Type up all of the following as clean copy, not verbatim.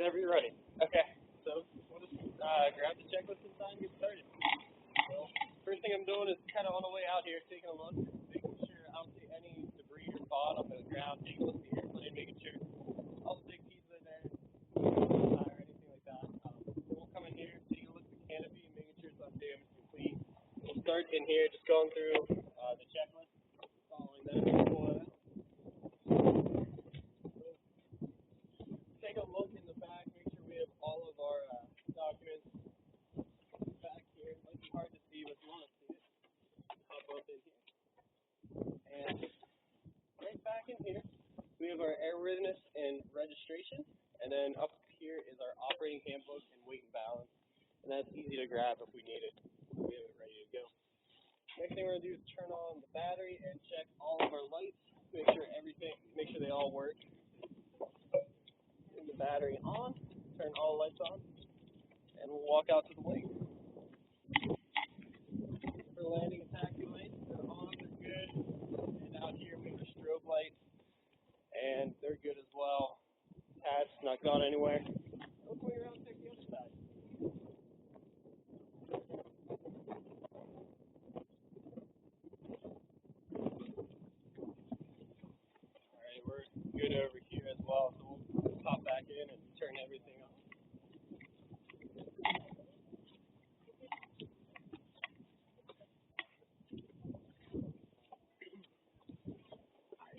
whenever you're ready. Okay, so we'll just grab the checklist inside and get started. So first thing I'm doing is kind of on the way out here, taking a look, making sure I don't see any debris or spot on the ground, taking a look at the airplane, making sure all the big pieces are there, or anything like that. We'll come in here, take a look at the canopy, making sure it's undamaged, complete. We'll start in here, just going through the checklist, following that. Take a look in the back, make sure we have all of our documents back here. It might be hard to see, but if you want to see it, hop up in here. And right back in here, we have our airworthiness and registration. And then up here is our operating handbook and weight and balance. And that's easy to grab if we need it. We have it ready to go. Next thing we're going to do is turn on the battery and check all of our lights, make sure they all work. The battery on, turn all lights on, and we'll walk out to the wing. For landing and taxi lights, they're on, they're good. And out here we have a strobe light, and they're good as well. Patch, not gone anywhere. Let's swing around and check the other side. Alright, we're good over here as well, so we'll pop back in and turn everything on.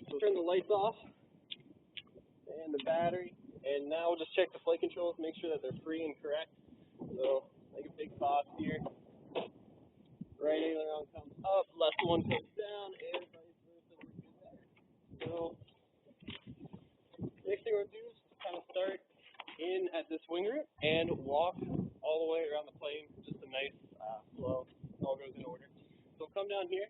So turn the lights off and the battery, and now we'll just check the flight controls, make sure that they're free and correct. So, like a big box here. Right aileron comes up, left one comes down, and vice versa. We're good there. So, next thing we're going to do is kind of start in at this wing route and walk all the way around the plane. Just a nice flow. It all goes in order. So we'll come down here.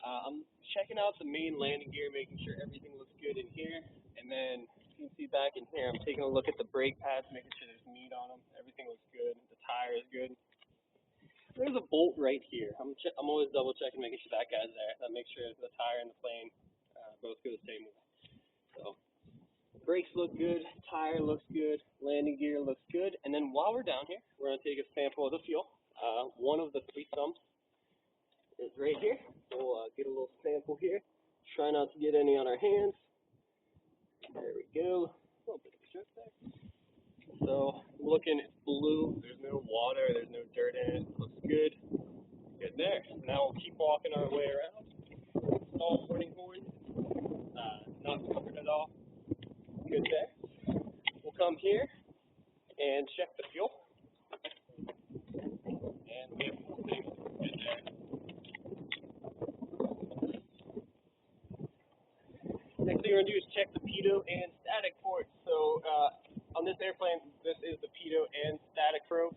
I'm checking out the main landing gear, making sure everything looks good in here. And then you can see back in here, I'm taking a look at the brake pads, making sure there's meat on them. Everything looks good. The tire is good. There's a bolt right here. I'm always double checking, making sure that guy's there. That makes sure the tire and the plane both go the same way. So brakes look good, tire looks good, landing gear looks good. And then while we're down here, we're going to take a sample of the fuel. One of the 3 sumps is right here. So we'll get a little sample here. Try not to get any on our hands. There we go. A little bit of a jerk there. So looking, it's blue. There's no water. There's no dirt in it. Looks good. Good there. Now we'll keep walking our way around. Small warning horn. Not covered at all. Good there. We'll come here and check the fuel. And we have full tank. Good there. Next thing we're going to do is check the pitot and static ports. So on this airplane, this is the pitot and static probe.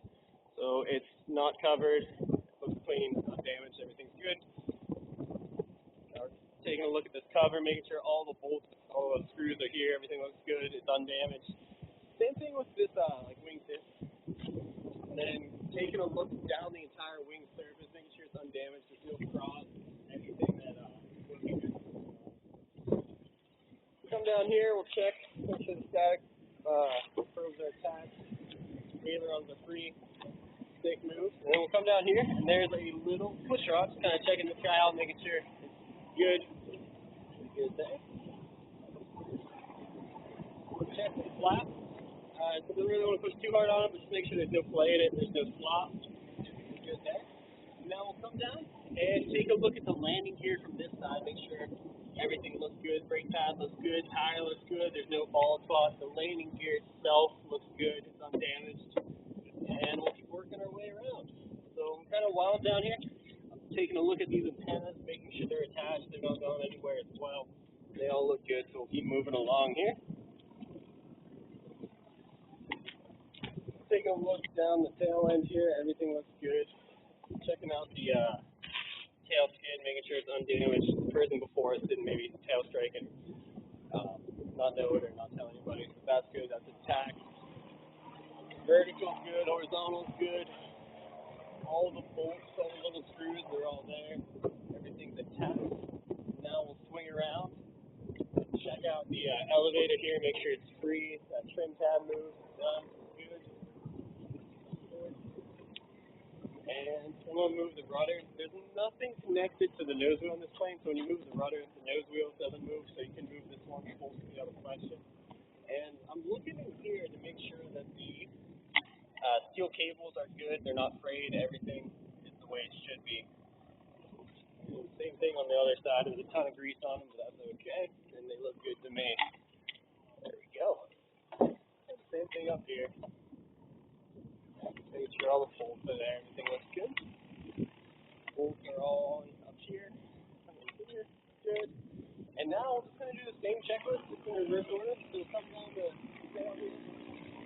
So it's not covered. It looks clean, not damaged. Everything's good. Now we're taking a look at this cover, making sure all the bolts, all the screws are here. Everything looks good. It's undamaged. Same thing with this wing tip. And then taking a look down the entire wing surface, making sure it's undamaged. There's no frost, anything that would be good. Come down here, we'll check, make sure the static probes are attached, ailerons are free, stick moves, and then we'll come down here, and there's a little push rod, just kind of checking this guy out, making sure it's good. Good there. We'll check the flap. So don't really want to push too hard on it, but just make sure there's no play in it, there's no slop. Good there. Now we'll come down and take a look at the landing gear from this side, make sure everything looks good, brake pad looks good, tire looks good, there's no bald spots. The landing gear itself looks good, it's undamaged, and we'll keep working our way around. So I'm kind of wild down here. I'm taking a look at these antennas, making sure they're attached, they're not going anywhere as well. They all look good, so we'll keep moving along here. Take a look down the tail end here, everything looks good. Checking out the tail skid, making sure it's undamaged. The person before us didn't maybe tail strike and not know it or not tell anybody. So that's good, that's intact. Vertical's good, horizontal's good. All the bolts, all the little screws, they're all there. Everything's intact. Now we'll swing around, check out the elevator here, make sure it's free. That trim tab moves, it's done. And I'm going to move the rudder. There's nothing connected to the nose wheel on this plane, so when you move the rudder, the nose wheel doesn't move, so you can move this one full speed out of question. And I'm looking in here to make sure that the steel cables are good, they're not frayed, everything is the way it should be. Same thing on the other side. There's a ton of grease on them, but that's okay, and they look good to me. There we go. And same thing up here. Make sure all the bolts are there, everything looks good. Bolts are all up here, good. And now I'm just going to do the same checklist, just in reverse order. So come down to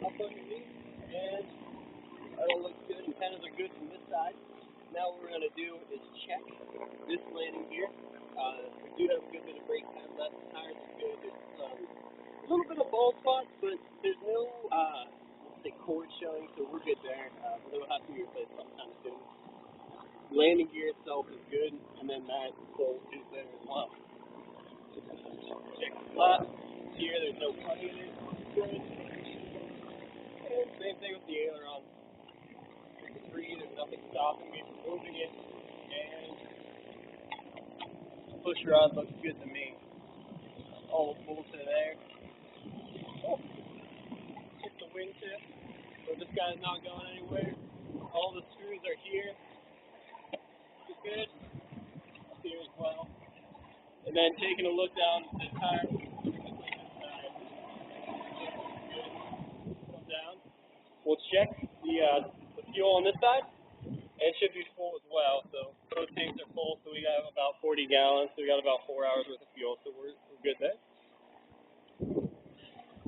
up underneath, and that'll look good. Antennas are good from this side. Now what we're going to do is check this landing gear. We do have a good bit of brake time left. The tires are good. There's a little bit of bald spots, but there's no cord showing, so we're good there. They'll have to be replaced sometime soon. Landing gear itself is good, and then that bolt is there as well. Check the flaps. Here, there's no cutting in it. Good. And same thing with the aileron. It's free. There's nothing stopping me from moving it. And push rod looks good to me. All the bolts are there. Oh, check the wingtip. So this guy's not going anywhere. All the screws are here. Good. Here as well. And then taking a look down at the tire. Come down. We'll check the fuel on this side. It should be full as well. So both tanks are full. So we have about 40 gallons. So we got about 4 hours worth of fuel. So we're good there.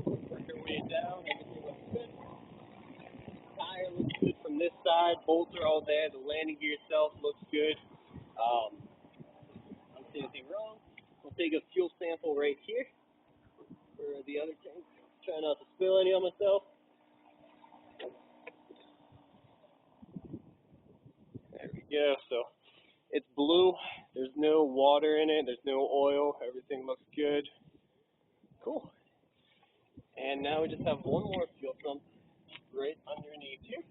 Work our way down. Everything looks good. Tire looks good from this side. Bolts are all there. The landing gear itself looks good. I don't see anything wrong. We'll take a fuel sample right here for the other tank. Try not to spill any on myself. There we go. So it's blue. There's no water in it. There's no oil. Everything looks good. Cool. And now we just have one more fuel pump right underneath here.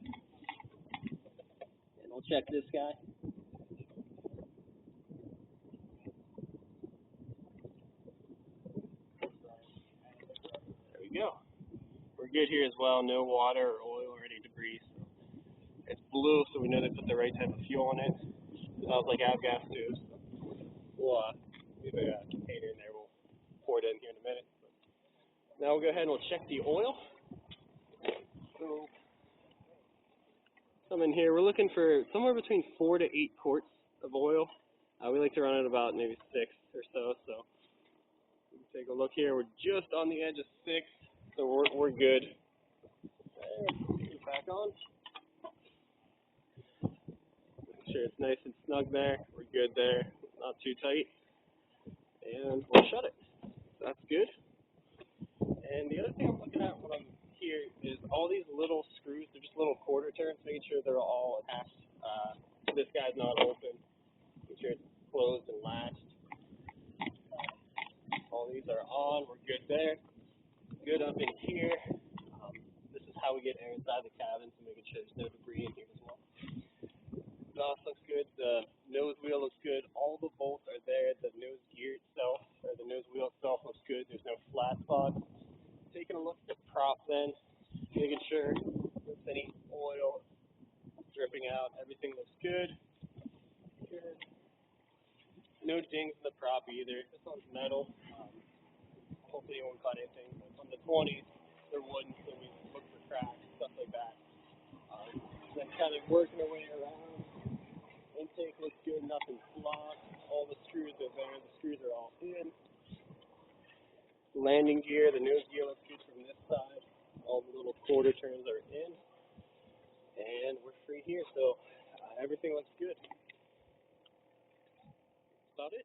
And we'll check this guy. There we go. We're good here as well. No water or oil or any debris. So it's blue, so we know they put the right type of fuel in it. It smells like avgas too. So we'll leave a container in there. We'll pour it in here in a minute. Now we'll go ahead and we'll check the oil. So come in here. We're looking for somewhere between 4 to 8 quarts of oil. We like to run it about maybe 6 or so. So we can take a look here. We're just on the edge of 6, so we're good. Get it back on. Make sure it's nice and snug there. We're good there. Not too tight. And we'll shut it. That's good. And the other thing I'm looking at when I'm here is all these little screws. They're just little quarter turns, making sure they're all attached. This guy's not open. Make sure it's closed and latched. All these are on. We're good there. Good up in here. This is how we get air inside the cabin, so making sure there's no debris in here as well. Exhaust looks good. The nose wheel looks good. All the bolts are there. The nose gear itself, or the nose wheel itself, looks good. There's no flat spots. Taking a look at the prop then, making sure there's any oil dripping out. Everything looks good. Good. No dings in the prop either. This one's metal. Hopefully you won't cut anything. But on the 20s, they're wooden, so we look for cracks, stuff like that. Then kind of working our way around. Intake looks good, nothing's blocked. All the screws are there. The screws are all in. Landing gear, the nose gear looks good from this side. All the little quarter turns are in. And we're free here, so everything looks good. That's about it.